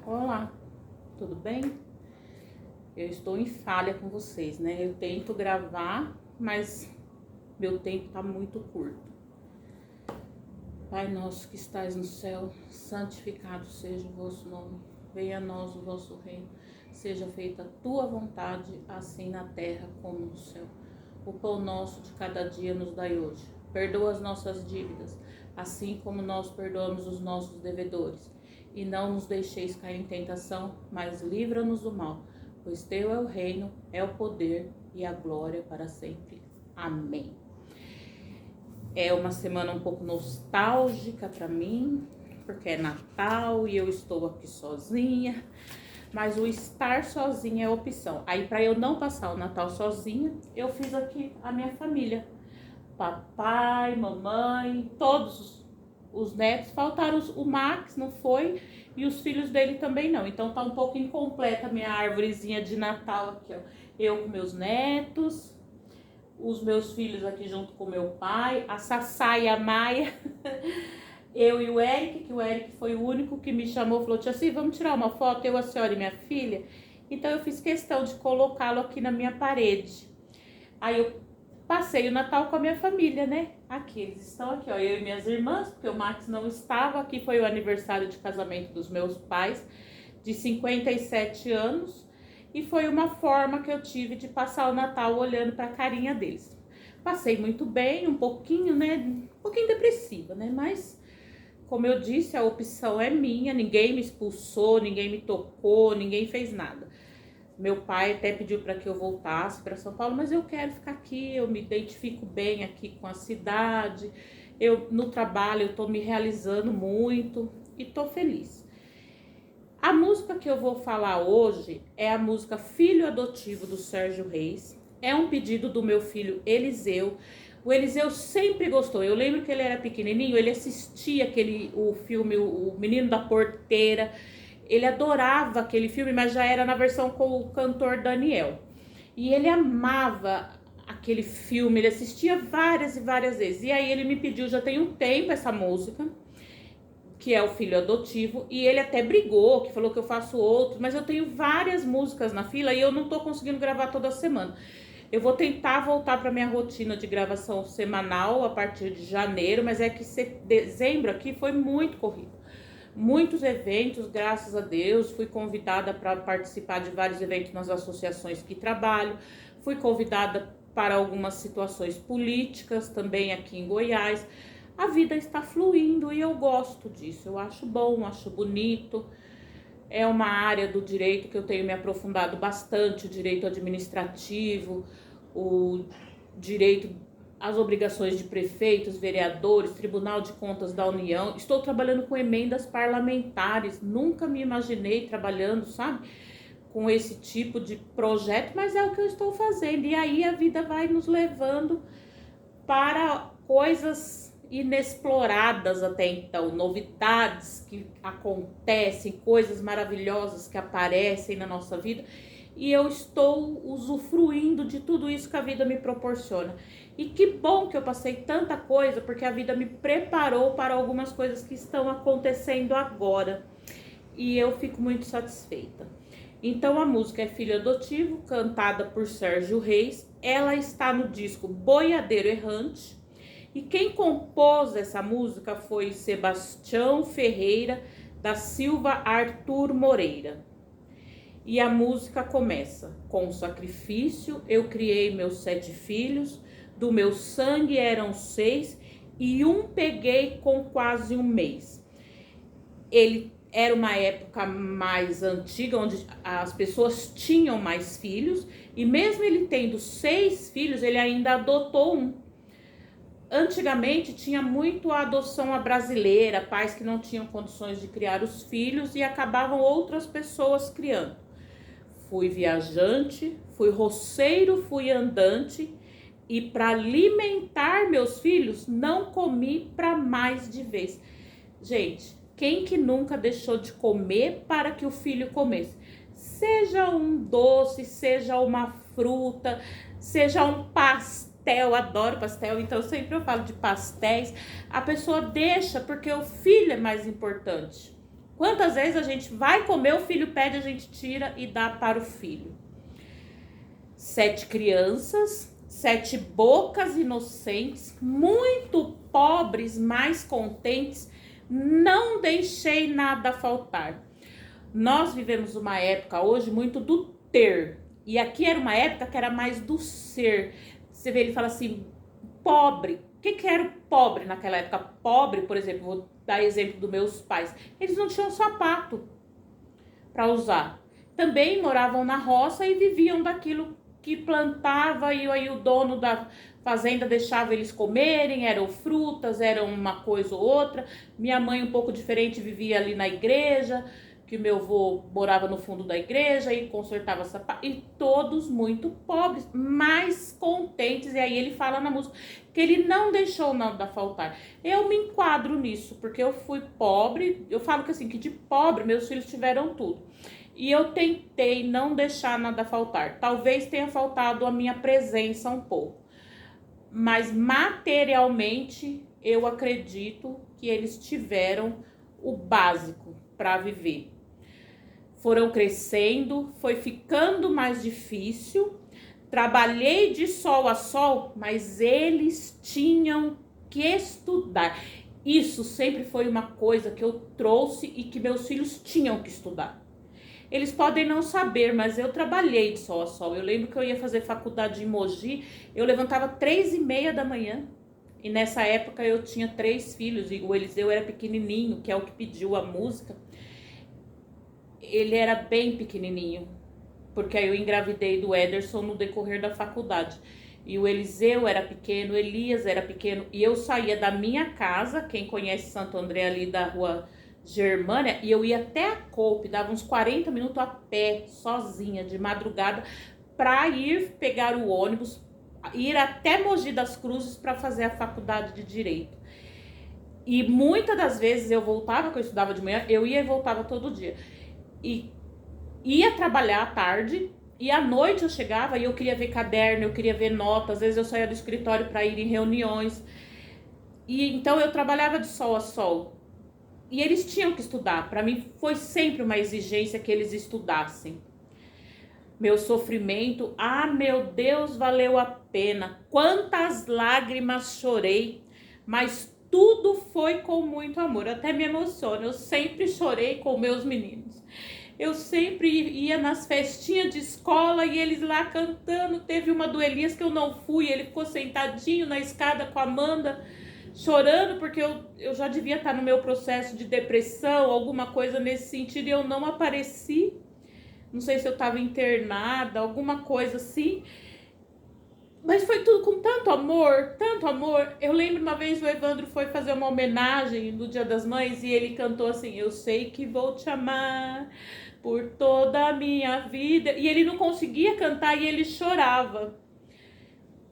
Olá, tudo bem? Eu estou em falha com vocês, né? Eu tento gravar, mas meu tempo tá muito curto. Pai nosso que estais no céu, santificado seja o vosso nome. Venha a nós o vosso reino. Seja feita a tua vontade, assim na terra como no céu. O pão nosso de cada dia nos dai hoje. Perdoa as nossas dívidas, assim como nós perdoamos os nossos devedores. E não nos deixeis cair em tentação, mas livra-nos do mal. Pois teu é o reino, é o poder e a glória para sempre. Amém. É uma semana um pouco nostálgica para mim, porque é Natal e eu estou aqui sozinha. Mas o estar sozinha é opção. Aí, para eu não passar o Natal sozinha, eu fiz aqui a minha família. Papai, mamãe, todos os netos. Faltaram o Max, não foi? E os filhos dele também não. Então tá um pouco incompleta a minha árvorezinha de Natal aqui, ó. Eu com meus netos, os meus filhos aqui junto com meu pai, a Sassá e a Maia. Eu e o Eric, que o Eric foi o único que me chamou, falou, tia assim, vamos tirar uma foto, eu, a senhora e minha filha? Então eu fiz questão de colocá-lo aqui na minha parede. Aí eu passei o Natal com a minha família, né? Aqui, eles estão aqui, ó, eu e minhas irmãs, porque o Max não estava. Aqui foi o aniversário de casamento dos meus pais, de 57 anos. E foi uma forma que eu tive de passar o Natal olhando para a carinha deles. Passei muito bem, um pouquinho, né? Um pouquinho depressiva, né? Mas, como eu disse, a opção é minha. Ninguém me expulsou, ninguém me tocou, ninguém fez nada. Meu pai até pediu para que eu voltasse para São Paulo, mas eu quero ficar aqui, eu me identifico bem aqui com a cidade. Eu no trabalho eu tô me realizando muito e tô feliz. A música que eu vou falar hoje é a música Filho Adotivo do Sérgio Reis. É um pedido do meu filho Eliseu. O Eliseu sempre gostou. Eu lembro que ele era pequenininho, ele assistia o filme O Menino da Porteira. Ele adorava aquele filme, mas já era na versão com o cantor Daniel. E ele amava aquele filme, ele assistia várias e várias vezes. E aí ele me pediu, já tem um tempo, essa música, que é o Filho Adotivo, e ele até brigou, que falou que eu faço outro, mas eu tenho várias músicas na fila e eu não tô conseguindo gravar toda semana. Eu vou tentar voltar para minha rotina de gravação semanal a partir de janeiro, mas é que dezembro aqui foi muito corrido. Muitos eventos, graças a Deus, fui convidada para participar de vários eventos nas associações que trabalho, fui convidada para algumas situações políticas também aqui em Goiás. A vida está fluindo e eu gosto disso, eu acho bom, acho bonito. É uma área do direito que eu tenho me aprofundado bastante, o direito administrativo, o direito, as obrigações de prefeitos, vereadores, Tribunal de Contas da União. Estou trabalhando com emendas parlamentares, nunca me imaginei trabalhando, sabe, com esse tipo de projeto, mas é o que eu estou fazendo. E aí a vida vai nos levando para coisas inexploradas até então, novidades que acontecem, coisas maravilhosas que aparecem na nossa vida, e eu estou usufruindo de tudo isso que a vida me proporciona. E que bom que eu passei tanta coisa, porque a vida me preparou para algumas coisas que estão acontecendo agora, e eu fico muito satisfeita. Então a música é Filho Adotivo, cantada por Sérgio Reis. Ela está no disco Boiadeiro Errante. E quem compôs essa música foi Sebastião Ferreira da Silva Arthur Moreira. E a música começa: com sacrifício eu criei meus 7 filhos, do meu sangue eram 6 e um peguei com quase um mês. Ele era uma época mais antiga, onde as pessoas tinham mais filhos, e mesmo ele tendo 6 filhos, ele ainda adotou um. Antigamente tinha muito a adoção à brasileira, pais que não tinham condições de criar os filhos e acabavam outras pessoas criando. Fui viajante, fui roceiro, fui andante, e para alimentar meus filhos não comi para mais de vez. Gente, quem que nunca deixou de comer para que o filho comesse? Seja um doce, seja uma fruta, seja um pastel. Adoro pastel, então sempre eu falo de pastéis. A pessoa deixa porque o filho é mais importante. Quantas vezes a gente vai comer, o filho pede, a gente tira e dá para o filho. 7 crianças, 7 bocas inocentes, muito pobres, mas contentes, não deixei nada faltar. Nós vivemos uma época hoje muito do ter, e aqui era uma época que era mais do ser. Você vê, ele fala assim, pobre. O que era o pobre naquela época? Pobre, por exemplo, vou dar exemplo dos meus pais. Eles não tinham sapato para usar. Também moravam na roça e viviam daquilo que plantava, e aí o dono da fazenda deixava eles comerem, eram frutas, eram uma coisa ou outra. Minha mãe, um pouco diferente, vivia ali na igreja, que meu avô morava no fundo da igreja e consertava sapato, e todos muito pobres, mas contentes. E aí ele fala na música que ele não deixou nada faltar. Eu me enquadro nisso, porque eu fui pobre. Eu falo que assim, que de pobre meus filhos tiveram tudo. E eu tentei não deixar nada faltar. Talvez tenha faltado a minha presença um pouco. Mas materialmente, eu acredito que eles tiveram o básico para viver. Foram crescendo, foi ficando mais difícil. Trabalhei de sol a sol, mas eles tinham que estudar. Isso sempre foi uma coisa que eu trouxe e que meus filhos tinham que estudar. Eles podem não saber, mas eu trabalhei de sol a sol. Eu lembro que eu ia fazer faculdade em Mogi, eu levantava 3h30 da manhã. E nessa época eu tinha 3 filhos, e o Eliseu era pequenininho, que é o que pediu a música. Ele era bem pequenininho, porque aí eu engravidei do Ederson no decorrer da faculdade. E o Eliseu era pequeno, o Elias era pequeno, e eu saía da minha casa, quem conhece Santo André ali da rua Germânia, e eu ia até a Coupe, dava uns 40 minutos a pé, sozinha, de madrugada, para ir pegar o ônibus, ir até Mogi das Cruzes para fazer a faculdade de Direito. E muitas das vezes eu voltava, que eu estudava de manhã, eu ia e voltava todo dia. E ia trabalhar à tarde, e à noite eu chegava e eu queria ver caderno, eu queria ver nota, às vezes eu saía do escritório para ir em reuniões. E então eu trabalhava de sol a sol. E eles tinham que estudar. Para mim foi sempre uma exigência que eles estudassem. Meu sofrimento, meu Deus, valeu a pena. Quantas lágrimas chorei, mas tudo foi com muito amor. Eu até me emociono, eu sempre chorei com meus meninos. Eu sempre ia nas festinhas de escola e eles lá cantando. Teve uma do Elias que eu não fui, ele ficou sentadinho na escada com a Amanda, chorando, porque eu já devia estar no meu processo de depressão, alguma coisa nesse sentido, e eu não apareci. Não sei se eu estava internada, alguma coisa assim. Mas foi tudo com tanto amor, tanto amor. Eu lembro uma vez o Evandro foi fazer uma homenagem no Dia das Mães e ele cantou assim: eu sei que vou te amar por toda a minha vida. E ele não conseguia cantar e ele chorava.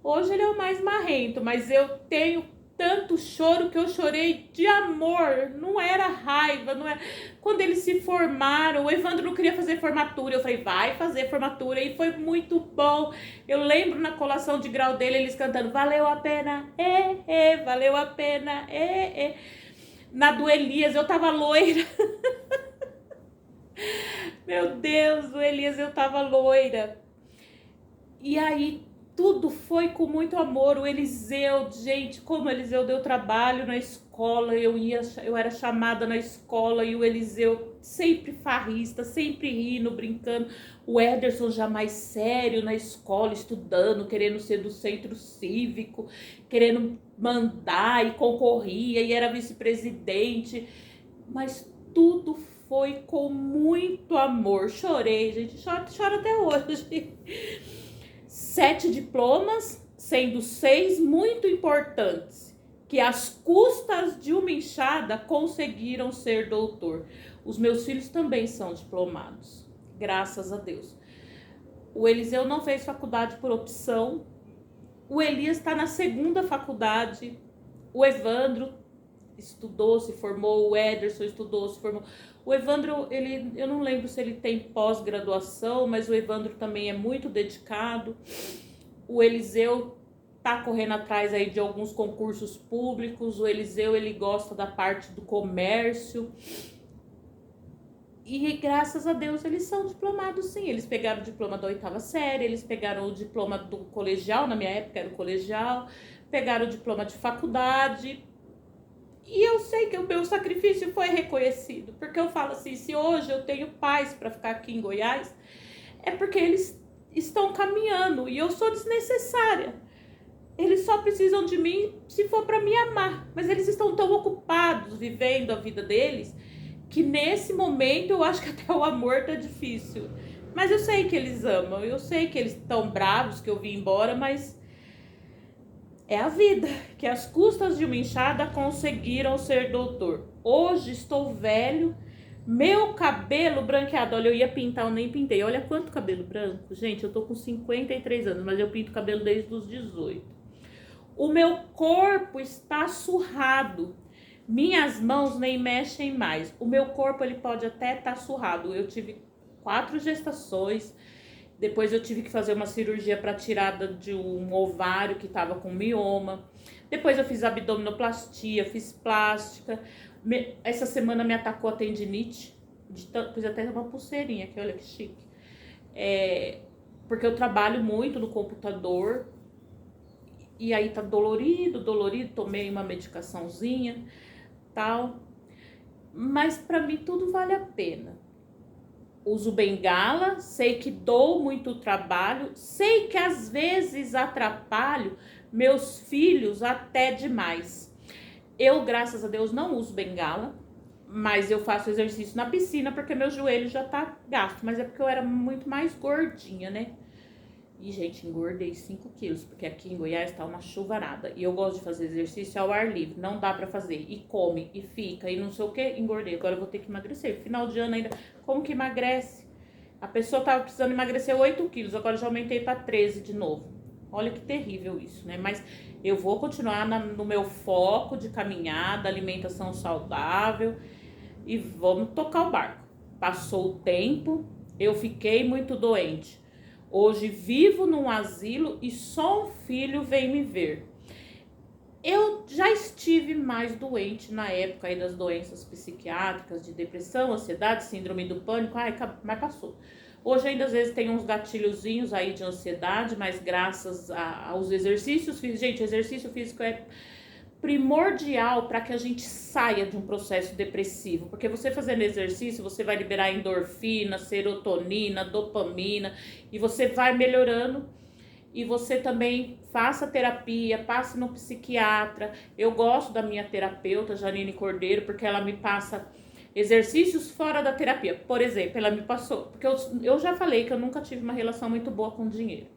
Hoje ele é o mais marrento, mas eu tenho tanto choro que eu chorei de amor, não era raiva, não era. Quando eles se formaram, o Evandro não queria fazer formatura, eu falei, vai fazer formatura, e foi muito bom. Eu lembro na colação de grau dele, eles cantando, valeu a pena, valeu a pena, Na do Elias, eu tava loira. Meu Deus, o Elias, eu tava loira. E aí, tudo foi com muito amor. O Eliseu, gente, como o Eliseu deu trabalho na escola, eu era chamada na escola, e o Eliseu sempre farrista, sempre rindo, brincando. O Ederson já mais sério na escola, estudando, querendo ser do centro cívico, querendo mandar, e concorria, e era vice-presidente. Mas tudo foi com muito amor. Chorei, gente, choro até hoje. 7 diplomas, sendo 6 muito importantes, que às custas de uma enxada conseguiram ser doutor. Os meus filhos também são diplomados, graças a Deus. O Eliseu não fez faculdade por opção, o Elias está na 2ª faculdade, o Evandro estudou, se formou, o Ederson estudou, se formou. O Evandro, eu não lembro se ele tem pós-graduação, mas o Evandro também é muito dedicado. O Eliseu tá correndo atrás aí de alguns concursos públicos. O Eliseu, ele gosta da parte do comércio. E graças a Deus eles são diplomados sim. Eles pegaram o diploma da 8ª série, eles pegaram o diploma do colegial, na minha época era o colegial, pegaram o diploma de faculdade. E eu sei que o meu sacrifício foi reconhecido, porque eu falo assim, se hoje eu tenho paz para ficar aqui em Goiás, é porque eles estão caminhando e eu sou desnecessária. Eles só precisam de mim se for para me amar, mas eles estão tão ocupados vivendo a vida deles que nesse momento eu acho que até o amor tá difícil. Mas eu sei que eles amam, eu sei que eles estão bravos que eu vim embora, mas é a vida, que às custas de uma enxada conseguiram ser doutor. Hoje estou velho, meu cabelo branqueado, olha, eu ia pintar, eu nem pintei. Olha quanto cabelo branco, gente, eu tô com 53 anos, mas eu pinto cabelo desde os 18. O meu corpo está surrado. Minhas mãos nem mexem mais. O meu corpo ele pode até estar surrado. Eu tive 4 gestações. Depois eu tive que fazer uma cirurgia para tirada de um ovário que estava com mioma. Depois eu fiz abdominoplastia, fiz plástica. Essa semana me atacou a tendinite. Fiz até uma pulseirinha aqui, olha que chique. Porque eu trabalho muito no computador. E aí tá dolorido, tomei uma medicaçãozinha, tal. Mas pra mim tudo vale a pena. Uso bengala, sei que dou muito trabalho, sei que às vezes atrapalho meus filhos até demais. Eu, graças a Deus, não uso bengala, mas eu faço exercício na piscina porque meu joelho já tá gasto. Mas é porque eu era muito mais gordinha, né? E, gente, engordei 5 quilos, porque aqui em Goiás tá uma chuvarada. E eu gosto de fazer exercício ao ar livre, não dá pra fazer. E come, e fica, e não sei o que, engordei. Agora eu vou ter que emagrecer. Final de ano ainda, como que emagrece? A pessoa tava precisando emagrecer 8 quilos, agora já aumentei pra 13 de novo. Olha que terrível isso, né? Mas eu vou continuar no meu foco de caminhada, alimentação saudável. E vamos tocar o barco. Passou o tempo, eu fiquei muito doente. Hoje vivo num asilo e só um filho vem me ver. Eu já estive mais doente na época aí das doenças psiquiátricas, de depressão, ansiedade, síndrome do pânico, mas passou. Hoje ainda às vezes tem uns gatilhozinhos aí de ansiedade, mas graças aos exercícios físicos, gente, exercício físico é primordial para que a gente saia de um processo depressivo, porque você fazendo exercício, você vai liberar endorfina, serotonina, dopamina, e você vai melhorando. E você também faça terapia, passe no psiquiatra. Eu gosto da minha terapeuta, Janine Cordeiro, porque ela me passa exercícios fora da terapia. Por exemplo, ela me passou, porque eu já falei que eu nunca tive uma relação muito boa com dinheiro.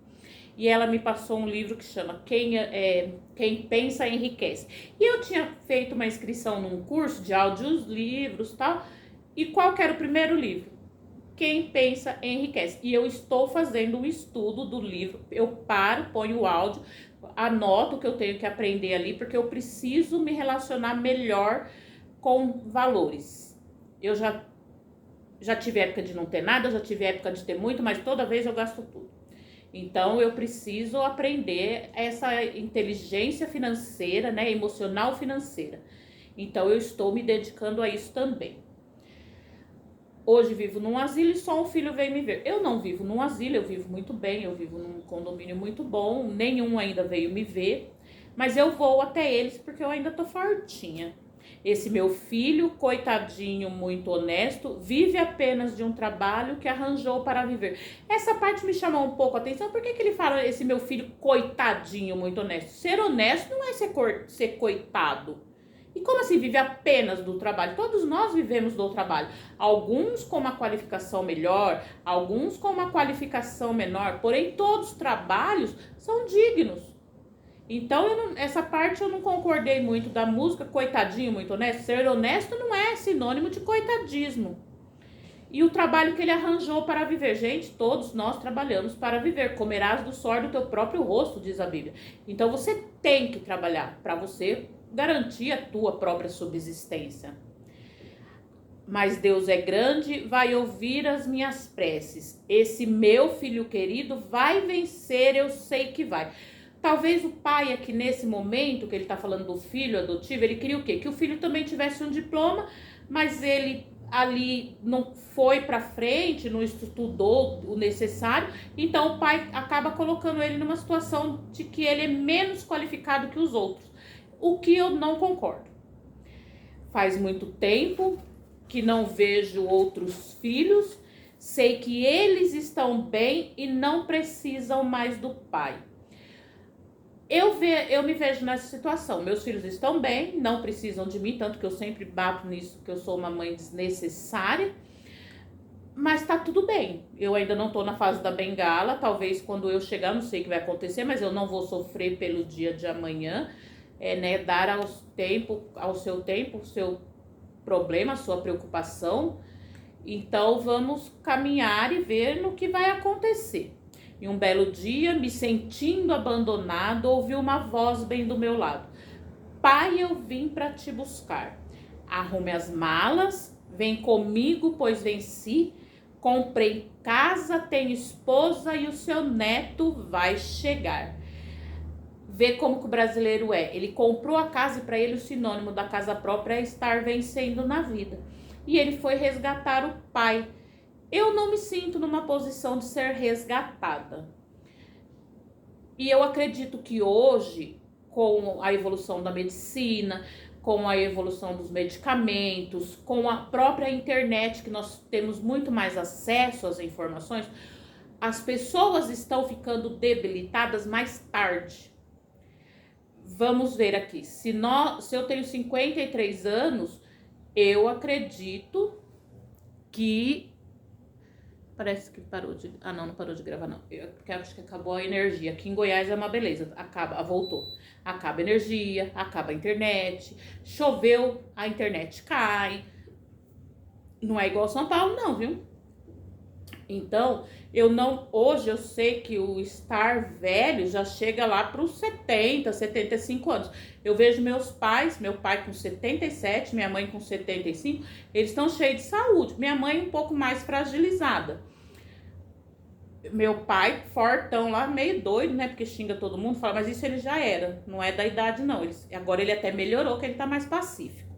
E ela me passou um livro que chama Quem Pensa Enriquece. E eu tinha feito uma inscrição num curso de áudios, livros e tal. E qual que era o primeiro livro? Quem Pensa Enriquece. E eu estou fazendo um estudo do livro. Eu paro, ponho o áudio, anoto o que eu tenho que aprender ali, porque eu preciso me relacionar melhor com valores. Eu já tive época de não ter nada, já tive época de ter muito, mas toda vez eu gasto tudo. Então, eu preciso aprender essa inteligência financeira, né, emocional financeira. Então, eu estou me dedicando a isso também. Hoje vivo num asilo e só um filho vem me ver. Eu não vivo num asilo, eu vivo muito bem, eu vivo num condomínio muito bom, nenhum ainda veio me ver, mas eu vou até eles porque eu ainda tô fortinha. Esse meu filho, coitadinho, muito honesto, vive apenas de um trabalho que arranjou para viver. Essa parte me chamou um pouco a atenção. Por que ele fala esse meu filho, coitadinho, muito honesto? Ser honesto não é ser coitado. E como assim vive apenas do trabalho? Todos nós vivemos do trabalho. Alguns com uma qualificação melhor, alguns com uma qualificação menor. Porém, todos os trabalhos são dignos. Então, essa parte eu não concordei muito da música, coitadinho, muito honesto. Ser honesto não é sinônimo de coitadismo. E o trabalho que ele arranjou para viver. Gente, todos nós trabalhamos para viver. Comerás do suor do teu próprio rosto, diz a Bíblia. Então, você tem que trabalhar para você garantir a tua própria subsistência. Mas Deus é grande, vai ouvir as minhas preces. Esse meu filho querido vai vencer, eu sei que vai. Talvez o pai aqui nesse momento, que ele tá falando do filho adotivo, ele queria o quê? Que o filho também tivesse um diploma, mas ele ali não foi para frente, não estudou o necessário, então o pai acaba colocando ele numa situação de que ele é menos qualificado que os outros, o que eu não concordo. Faz muito tempo que não vejo outros filhos, sei que eles estão bem e não precisam mais do pai. Eu me vejo nessa situação. Meus filhos estão bem, não precisam de mim, tanto que eu sempre bato nisso, que eu sou uma mãe desnecessária. Mas tá tudo bem. Eu ainda não tô na fase da bengala. Talvez quando eu chegar, não sei o que vai acontecer, mas eu não vou sofrer pelo dia de amanhã. Dar ao seu tempo, o seu problema, a sua preocupação. Então vamos caminhar e ver no que vai acontecer. E um belo dia, me sentindo abandonado, ouvi uma voz bem do meu lado. Pai, eu vim para te buscar. Arrume as malas, vem comigo, pois venci. Comprei casa, tenho esposa e o seu neto vai chegar. Vê como que o brasileiro é. Ele comprou a casa e para ele o sinônimo da casa própria é estar vencendo na vida. E ele foi resgatar o pai. Eu não me sinto numa posição de ser resgatada. E eu acredito que hoje, com a evolução da medicina, com a evolução dos medicamentos, com a própria internet, que nós temos muito mais acesso às informações, as pessoas estão ficando debilitadas mais tarde. Vamos ver aqui. Se eu tenho 53 anos, eu acredito que... Parece que parou de... Ah, não parou de gravar, não. Porque acho que acabou a energia. Aqui em Goiás é uma beleza. Voltou. Acaba a energia, acaba a internet. Choveu, a internet cai. Não é igual São Paulo, não, viu? Então, hoje eu sei que o estar velho já chega lá para os 70, 75 anos. Eu vejo meu pai com 77, minha mãe com 75, eles estão cheios de saúde. Minha mãe um pouco mais fragilizada. Meu pai, fortão lá, meio doido, né? Porque xinga todo mundo, fala, mas isso ele já era, não é da idade não. Agora ele até melhorou, que ele tá mais pacífico.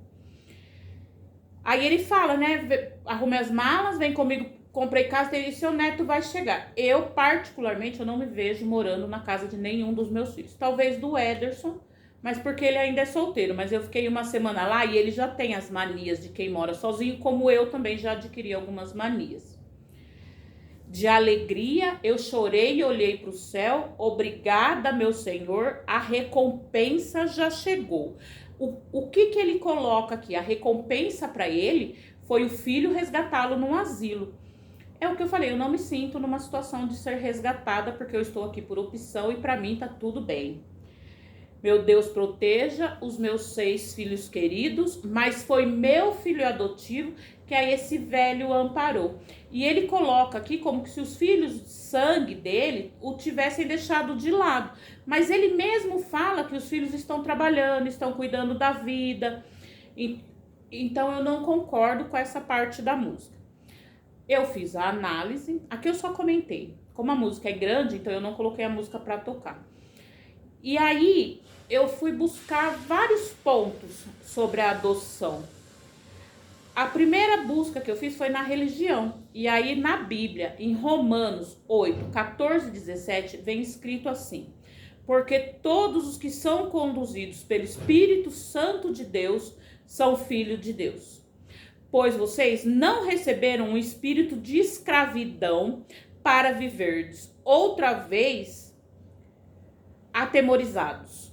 Aí ele fala, né? Arrume as malas, vem comigo, comprei casa e seu neto vai chegar. Eu, particularmente, eu não me vejo morando na casa de nenhum dos meus filhos. Talvez do Ederson, mas porque ele ainda é solteiro. Mas eu fiquei uma semana lá e ele já tem as manias de quem mora sozinho, como eu também já adquiri algumas manias. De alegria, eu chorei e olhei para o céu. Obrigada, meu Senhor, a recompensa já chegou. O que ele coloca aqui? A recompensa para ele foi o filho resgatá-lo num asilo. É o que eu falei, eu não me sinto numa situação de ser resgatada, porque eu estou aqui por opção e para mim tá tudo bem. Meu Deus proteja os meus 6 filhos queridos, mas foi meu filho adotivo que a esse velho amparou. E ele coloca aqui como que se os filhos de sangue dele o tivessem deixado de lado. Mas ele mesmo fala que os filhos estão trabalhando, estão cuidando da vida. Então eu não concordo com essa parte da música. Eu fiz a análise, aqui eu só comentei. Como a música é grande, então eu não coloquei a música para tocar. E aí eu fui buscar vários pontos sobre a adoção. A primeira busca que eu fiz foi na religião. E aí na Bíblia, em Romanos 8, 14 e 17, vem escrito assim: porque todos os que são conduzidos pelo Espírito Santo de Deus são filhos de Deus. Pois vocês não receberam um espírito de escravidão para viverdes outra vez atemorizados,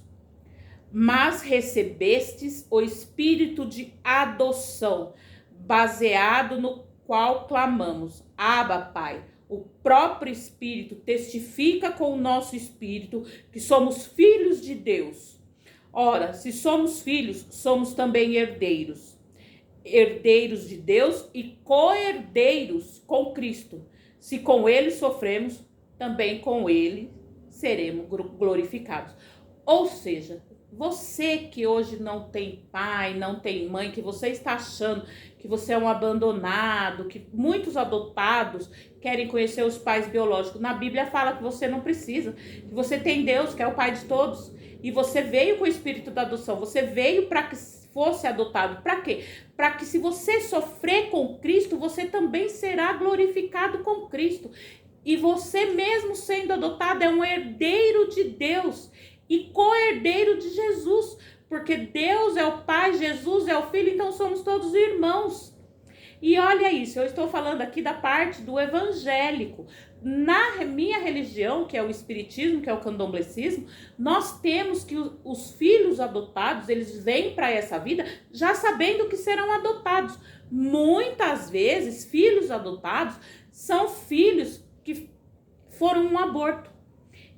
mas recebestes o espírito de adoção, baseado no qual clamamos: Abba, Pai. O próprio Espírito testifica com o nosso espírito que somos filhos de Deus. Ora, se somos filhos, somos também herdeiros. Herdeiros de Deus e co-herdeiros com Cristo. Se com ele sofremos, também com ele seremos glorificados. Ou seja, você que hoje não tem pai, não tem mãe, que você está achando que você é um abandonado, que muitos adotados querem conhecer os pais biológicos. Na Bíblia fala que você não precisa, que você tem Deus, que é o pai de todos, e você veio com o espírito da adoção, você veio para fosse adotado. Para quê? Para que se você sofrer com Cristo, você também será glorificado com Cristo. E você mesmo sendo adotado é um herdeiro de Deus e co-herdeiro de Jesus. Porque Deus é o Pai, Jesus é o Filho, então somos todos irmãos. E olha isso, eu estou falando aqui da parte do evangélico. Na minha religião, que é o espiritismo, que é o candomblecismo, nós temos que os filhos adotados, eles vêm para essa vida já sabendo que serão adotados. Muitas vezes, filhos adotados são filhos que foram um aborto.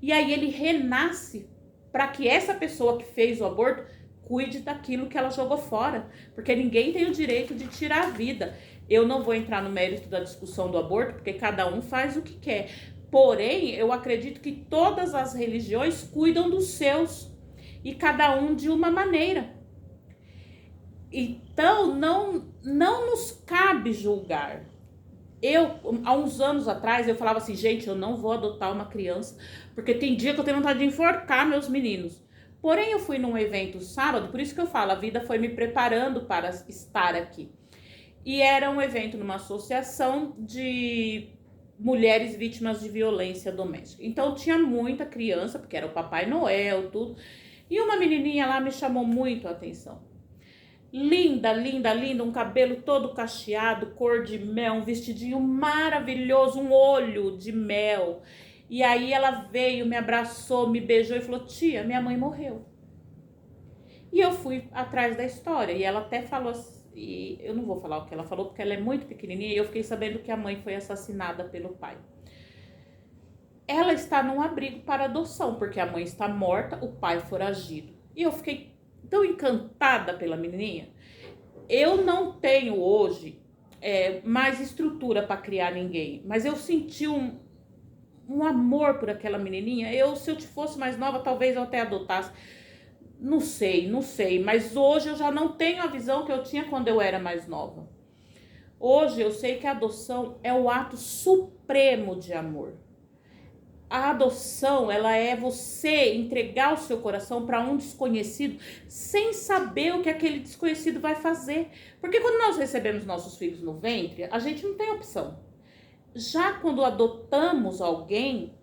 E aí ele renasce para que essa pessoa que fez o aborto cuide daquilo que ela jogou fora. Porque ninguém tem o direito de tirar a vida. Eu não vou entrar no mérito da discussão do aborto, porque cada um faz o que quer. Porém, eu acredito que todas as religiões cuidam dos seus. E cada um de uma maneira. Então, não nos cabe julgar. Há uns anos atrás, eu falava assim, gente, eu não vou adotar uma criança, porque tem dia que eu tenho vontade de enforcar meus meninos. Porém, eu fui num evento sábado, por isso que eu falo, a vida foi me preparando para estar aqui. E era um evento numa associação de mulheres vítimas de violência doméstica. Então, tinha muita criança, porque era o Papai Noel, tudo. E uma menininha lá me chamou muito a atenção. Linda, linda, linda, um cabelo todo cacheado, cor de mel, um vestidinho maravilhoso, um olho de mel. E aí ela veio, me abraçou, me beijou e falou, tia, minha mãe morreu. E eu fui atrás da história, e ela até falou assim, e eu não vou falar o que ela falou, porque ela é muito pequenininha, e eu fiquei sabendo que a mãe foi assassinada pelo pai. Ela está num abrigo para adoção, porque a mãe está morta, o pai foragido. E eu fiquei tão encantada pela menininha. Eu não tenho hoje mais estrutura para criar ninguém, mas eu senti um amor por aquela menininha. Se eu fosse mais nova, talvez eu até adotasse. Não sei, mas hoje eu já não tenho a visão que eu tinha quando eu era mais nova. Hoje eu sei que a adoção é o ato supremo de amor. A adoção, ela é você entregar o seu coração para um desconhecido sem saber o que aquele desconhecido vai fazer. Porque quando nós recebemos nossos filhos no ventre, a gente não tem opção. Já quando adotamos alguém,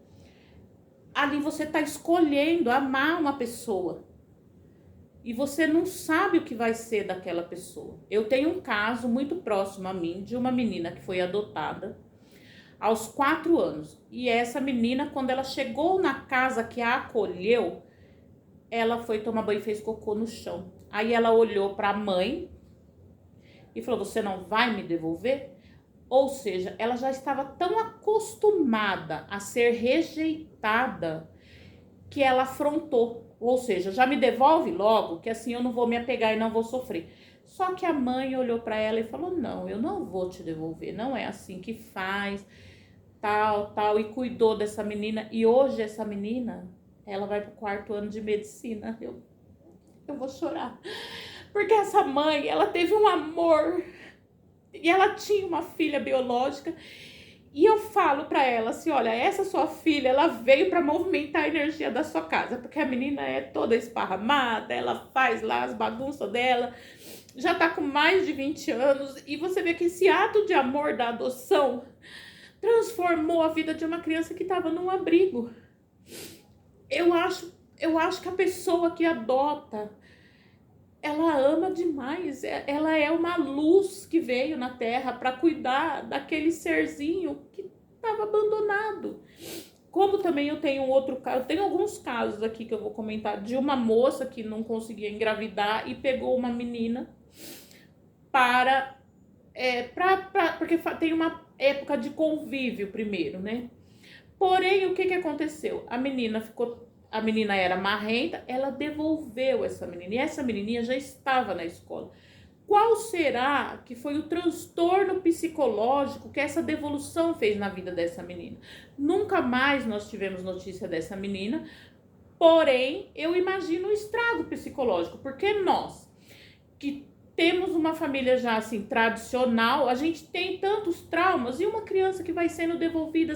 ali você está escolhendo amar uma pessoa. E você não sabe o que vai ser daquela pessoa. Eu tenho um caso muito próximo a mim, de uma menina que foi adotada aos 4 anos. E essa menina, quando ela chegou na casa que a acolheu, ela foi tomar banho e fez cocô no chão. Aí ela olhou para a mãe e falou, você não vai me devolver? Ou seja, ela já estava tão acostumada a ser rejeitada que ela afrontou. Ou seja, já me devolve logo, que assim eu não vou me apegar e não vou sofrer. Só que a mãe olhou para ela e falou, não, eu não vou te devolver, não é assim que faz, tal, e cuidou dessa menina. E hoje essa menina, ela vai pro 4º ano de medicina. Eu vou chorar. Porque essa mãe, ela teve um amor, e ela tinha uma filha biológica. E eu falo pra ela assim, olha, essa sua filha, ela veio pra movimentar a energia da sua casa, porque a menina é toda esparramada, ela faz lá as bagunças dela, já tá com mais de 20 anos, e você vê que esse ato de amor da adoção transformou a vida de uma criança que estava num abrigo. Eu acho que a pessoa que adota, ela ama demais, ela é uma luz que veio na Terra para cuidar daquele serzinho que estava abandonado. Como também eu tenho outro caso, tenho alguns casos aqui que eu vou comentar, de uma moça que não conseguia engravidar e pegou uma menina porque tem uma época de convívio primeiro, né? Porém, o que aconteceu? A menina era marrenta, ela devolveu essa menina. E essa menininha já estava na escola. Qual será que foi o transtorno psicológico que essa devolução fez na vida dessa menina? Nunca mais nós tivemos notícia dessa menina. Porém, eu imagino o estrago psicológico. Porque nós, que temos uma família já assim tradicional, a gente tem tantos traumas. E uma criança que vai sendo devolvida.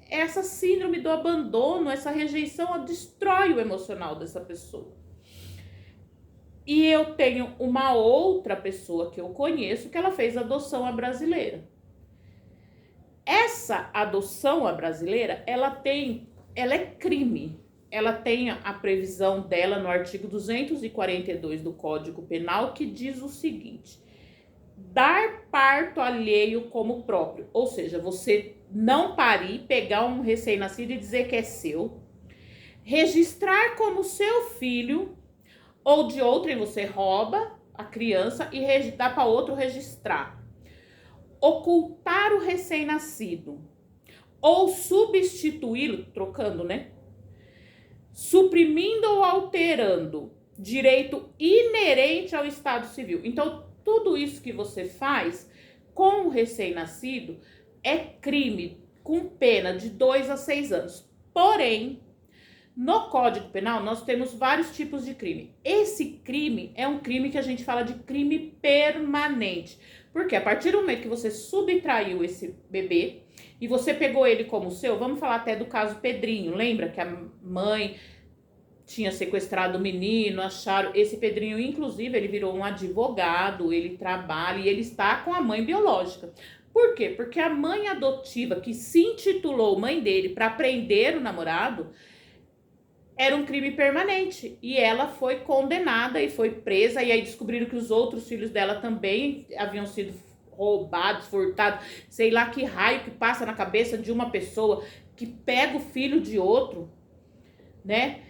Essa síndrome do abandono, essa rejeição, ela destrói o emocional dessa pessoa. E eu tenho uma outra pessoa que eu conheço que ela fez adoção à brasileira. Essa adoção à brasileira, ela é crime. Ela tem a previsão dela no artigo 242 do Código Penal, que diz o seguinte: dar parto alheio como próprio, ou seja, você não parir, pegar um recém-nascido e dizer que é seu, registrar como seu filho, ou de outrem você rouba a criança e dá para outro registrar, ocultar o recém-nascido ou substituí-lo, trocando, né? Suprimindo ou alterando direito inerente ao Estado Civil. Então, tudo isso que você faz com o recém-nascido é crime, com pena de 2 a 6 anos. Porém, no Código Penal, nós temos vários tipos de crime. Esse crime é um crime que a gente fala de crime permanente. Porque a partir do momento que você subtraiu esse bebê e você pegou ele como seu, vamos falar até do caso Pedrinho. Lembra que a mãe tinha sequestrado o menino, acharam... Esse Pedrinho, inclusive, ele virou um advogado, ele trabalha e ele está com a mãe biológica. Por quê? Porque a mãe adotiva, que se intitulou mãe dele para prender o namorado, era um crime permanente. E ela foi condenada e foi presa. E aí descobriram que os outros filhos dela também haviam sido roubados, furtados. Sei lá que raio que passa na cabeça de uma pessoa que pega o filho de outro, né?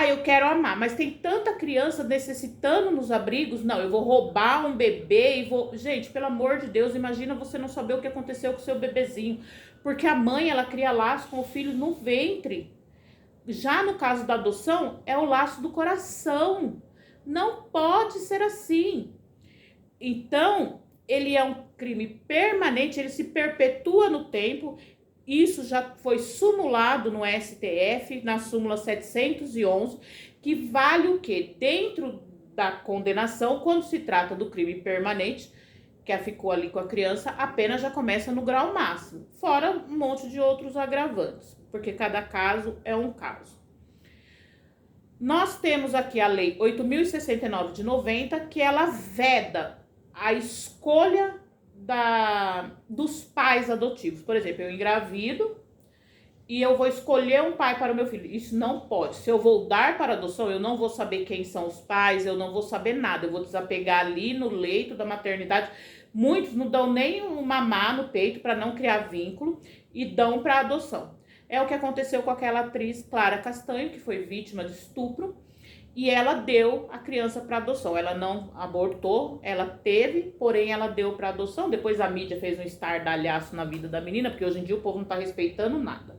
Eu quero amar, mas tem tanta criança necessitando nos abrigos. Não, eu vou roubar um bebê e vou... Gente, pelo amor de Deus, imagina você não saber o que aconteceu com o seu bebezinho. Porque a mãe, ela cria laço com o filho no ventre. Já no caso da adoção, é o laço do coração. Não pode ser assim. Então, ele é um crime permanente, ele se perpetua no tempo. Isso já foi sumulado no STF, na súmula 711, que vale o quê? Dentro da condenação, quando se trata do crime permanente, que ficou ali com a criança, a pena já começa no grau máximo, fora um monte de outros agravantes, porque cada caso é um caso. Nós temos aqui a Lei 8.069 de 90, que ela veda a escolha dos pais adotivos. Por exemplo, eu engravido e eu vou escolher um pai para o meu filho. Isso não pode. Se eu vou dar para adoção, eu não vou saber quem são os pais, eu não vou saber nada. Eu vou desapegar ali no leito da maternidade. Muitos não dão nem um mamar no peito para não criar vínculo e dão para adoção. É o que aconteceu com aquela atriz Clara Castanho, que foi vítima de estupro. E ela deu a criança para adoção. Ela não abortou, ela teve, porém ela deu para adoção. Depois a mídia fez um estardalhaço na vida da menina, porque hoje em dia o povo não tá respeitando nada.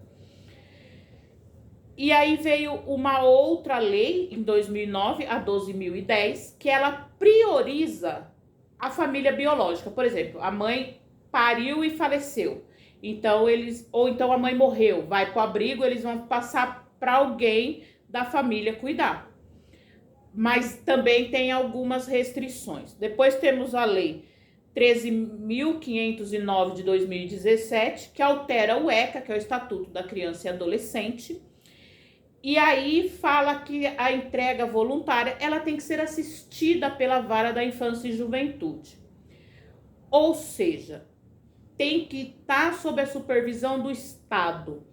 E aí veio uma outra lei, em 2009, a 12.010, que ela prioriza a família biológica. Por exemplo, a mãe pariu e faleceu. Ou então a mãe morreu, vai pro abrigo, eles vão passar para alguém da família cuidar. Mas também tem algumas restrições. Depois temos a Lei 13.509 de 2017, que altera o ECA, que é o Estatuto da Criança e Adolescente. E aí fala que a entrega voluntária ela tem que ser assistida pela Vara da Infância e Juventude. Ou seja, tem que estar sob a supervisão do Estado.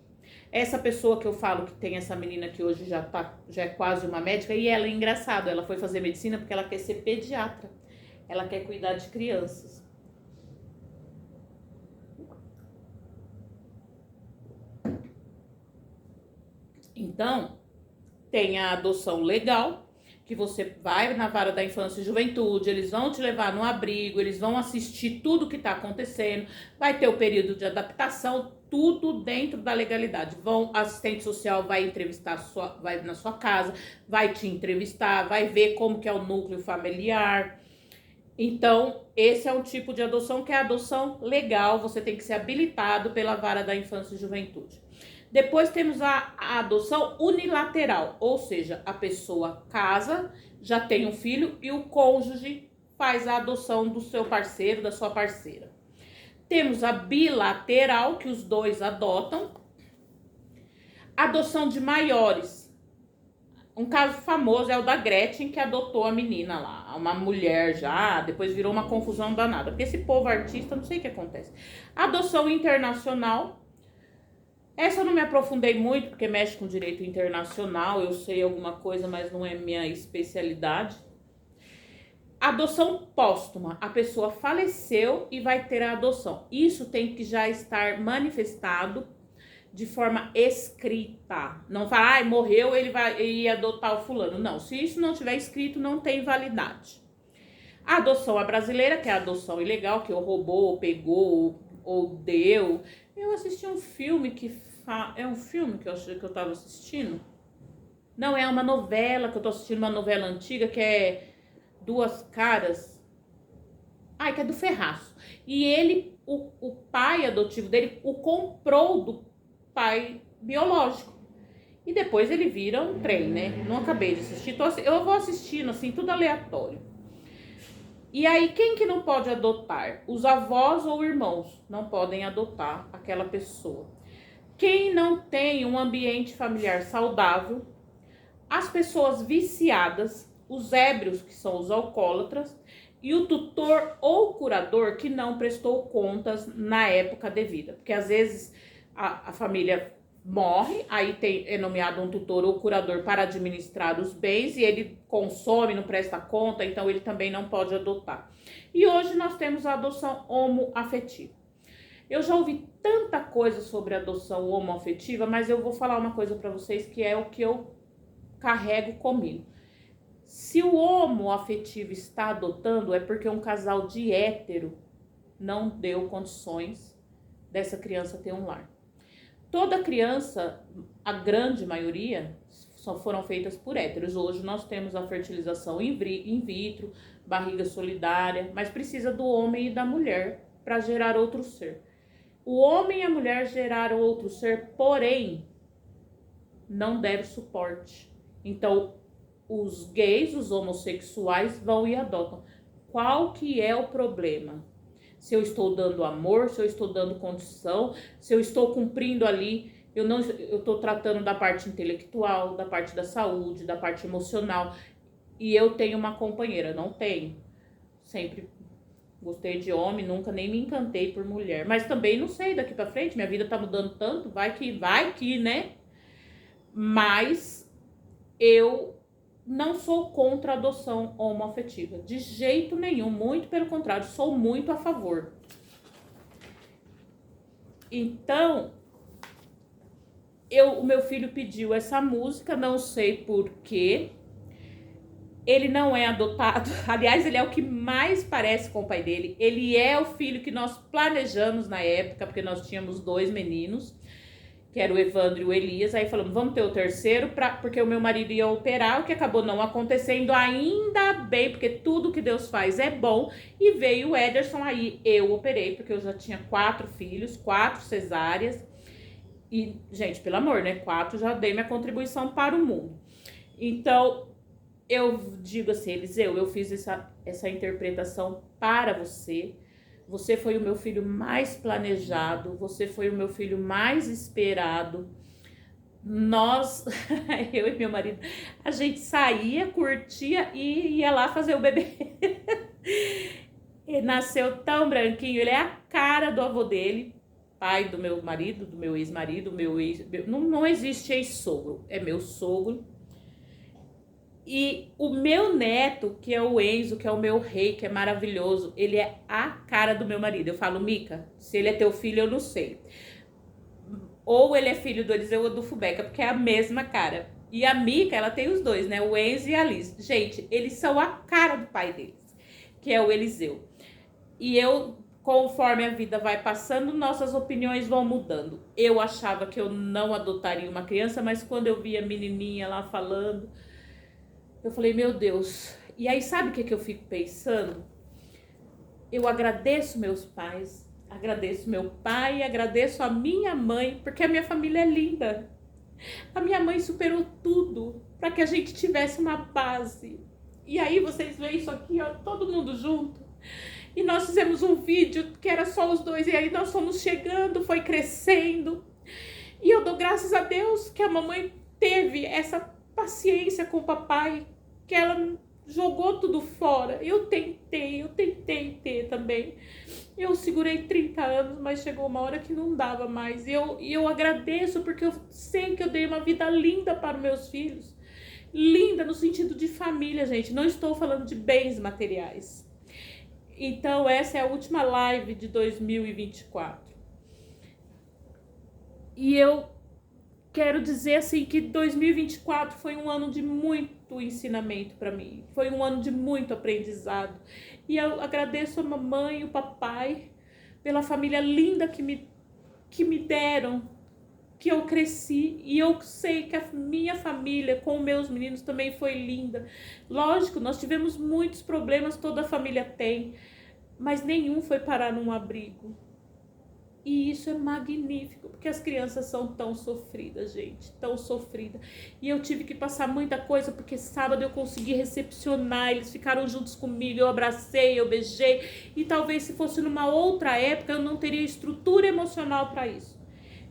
Essa pessoa que eu falo, que tem essa menina que hoje já é quase uma médica, e ela é engraçada, ela foi fazer medicina porque ela quer ser pediatra. Ela quer cuidar de crianças. Então, tem a adoção legal, que você vai na Vara da Infância e Juventude, eles vão te levar no abrigo, eles vão assistir tudo que está acontecendo, vai ter o período de adaptação, tudo dentro da legalidade. Assistente social vai entrevistar, vai na sua casa, vai te entrevistar, vai ver como que é o núcleo familiar. Então, esse é um tipo de adoção que é a adoção legal, você tem que ser habilitado pela Vara da Infância e Juventude. Depois temos a adoção unilateral, ou seja, a pessoa casa, já tem um filho e o cônjuge faz a adoção do seu parceiro, da sua parceira. Temos a bilateral, que os dois adotam. Adoção de maiores. Um caso famoso é o da Gretchen, que adotou a menina lá, uma mulher já, depois virou uma confusão danada. Porque esse povo artista, não sei o que acontece. Adoção internacional, essa eu não me aprofundei muito, porque mexe com direito internacional, eu sei alguma coisa, mas não é minha especialidade. Adoção póstuma, a pessoa faleceu e vai ter a adoção. Isso tem que já estar manifestado de forma escrita. Não fala, morreu, ele vai ir adotar o fulano. Não, se isso não tiver escrito, não tem validade. A adoção à brasileira, que é a adoção ilegal, que ou roubou, ou pegou, ou deu. Eu assisti um filme que... É um filme que eu tava assistindo? Não, é uma novela que eu tô assistindo, uma novela antiga, que é Duas Caras. Que é do Ferraço. E ele, o pai adotivo dele, o comprou do pai biológico. E depois ele vira um trem, né? Não acabei de assistir. Eu vou assistindo, assim, tudo aleatório. E aí, quem que não pode adotar? Os avós ou irmãos não podem adotar aquela pessoa. Quem não tem um ambiente familiar saudável, as pessoas viciadas, os ébrios, que são os alcoólatras, e o tutor ou curador que não prestou contas na época devida. Porque às vezes a família morre, aí é nomeado um tutor ou curador para administrar os bens, e ele consome, não presta conta, então ele também não pode adotar. E hoje nós temos a adoção homoafetiva. Eu já ouvi tanta coisa sobre adoção homoafetiva, mas eu vou falar uma coisa para vocês que é o que eu carrego comigo. Se o homoafetivo está adotando, é porque um casal de hétero não deu condições dessa criança ter um lar. Toda criança, a grande maioria, só foram feitas por héteros. Hoje nós temos a fertilização in vitro, barriga solidária, mas precisa do homem e da mulher para gerar outro ser. O homem e a mulher geraram outro ser, porém, não deram suporte. Então, os gays, os homossexuais vão e adotam. Qual que é o problema? Se eu estou dando amor, se eu estou dando condição, se eu estou cumprindo ali, eu estou tratando da parte intelectual, da parte da saúde, da parte emocional, e eu tenho uma companheira, não tenho. Sempre gostei de homem, nunca nem me encantei por mulher, mas também não sei daqui pra frente, minha vida tá mudando tanto, vai que, né? Mas eu não sou contra a adoção homoafetiva, de jeito nenhum, muito pelo contrário, sou muito a favor. Então, o meu filho pediu essa música, não sei porquê. Ele não é adotado, aliás, ele é o que mais parece com o pai dele. Ele é o filho que nós planejamos na época, porque nós tínhamos 2 meninos, que era o Evandro e o Elias. Aí falamos, vamos ter o terceiro, porque o meu marido ia operar, o que acabou não acontecendo, ainda bem, porque tudo que Deus faz é bom. E veio o Ederson, aí eu operei, porque eu já tinha 4 filhos, 4 cesáreas. E, gente, pelo amor, né? 4 já dei minha contribuição para o mundo. Então, eu digo assim, Eliseu, eu fiz essa interpretação para você. Você foi o meu filho mais planejado, você foi o meu filho mais esperado. Nós, eu e meu marido, a gente saía, curtia e ia lá fazer o bebê. Ele nasceu tão branquinho, ele é a cara do avô dele, pai do meu marido, do meu ex-marido, não existe ex-sogro, é meu sogro. E o meu neto, que é o Enzo, que é o meu rei, que é maravilhoso, ele é a cara do meu marido. Eu falo, Mica, se ele é teu filho, eu não sei. Ou ele é filho do Eliseu ou do Fubeca, porque é a mesma cara. E a Mica, ela tem os dois, né? O Enzo e a Liz. Gente, eles são a cara do pai deles, que é o Eliseu. E eu, conforme a vida vai passando, nossas opiniões vão mudando. Eu achava que eu não adotaria uma criança, mas quando eu vi a menininha lá falando, eu falei, meu Deus. E aí, sabe o que eu fico pensando? Eu agradeço meus pais, agradeço meu pai, agradeço a minha mãe, porque a minha família é linda. A minha mãe superou tudo para que a gente tivesse uma base. E aí, vocês veem isso aqui, ó, todo mundo junto. E nós fizemos um vídeo que era só os dois, e aí nós fomos chegando, foi crescendo. E eu dou graças a Deus que a mamãe teve essa paciência com o papai, que ela jogou tudo fora. Eu tentei ter também. Eu segurei 30 anos, mas chegou uma hora que não dava mais. E eu agradeço porque eu sei que eu dei uma vida linda para os meus filhos. Linda no sentido de família, gente. Não estou falando de bens materiais. Então, essa é a última live de 2024. E eu quero dizer assim que 2024 foi um ano de muito ensinamento para mim. Foi um ano de muito aprendizado. E eu agradeço a mamãe e o papai pela família linda que me deram, que eu cresci. E eu sei que a minha família com meus meninos também foi linda. Lógico, nós tivemos muitos problemas, toda a família tem, mas nenhum foi parar num abrigo. E isso é magnífico, porque as crianças são tão sofridas, gente, tão sofridas. E eu tive que passar muita coisa, porque sábado eu consegui recepcionar, eles ficaram juntos comigo, eu abracei, eu beijei. E talvez se fosse numa outra época, eu não teria estrutura emocional para isso.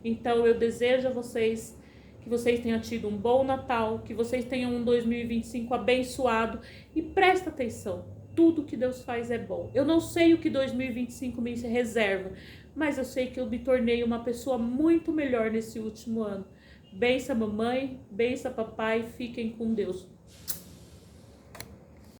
Então eu desejo a vocês que vocês tenham tido um bom Natal, que vocês tenham um 2025 abençoado. E presta atenção, tudo que Deus faz é bom. Eu não sei o que 2025 me reserva, mas eu sei que eu me tornei uma pessoa muito melhor nesse último ano. Bença mamãe, bença papai, fiquem com Deus.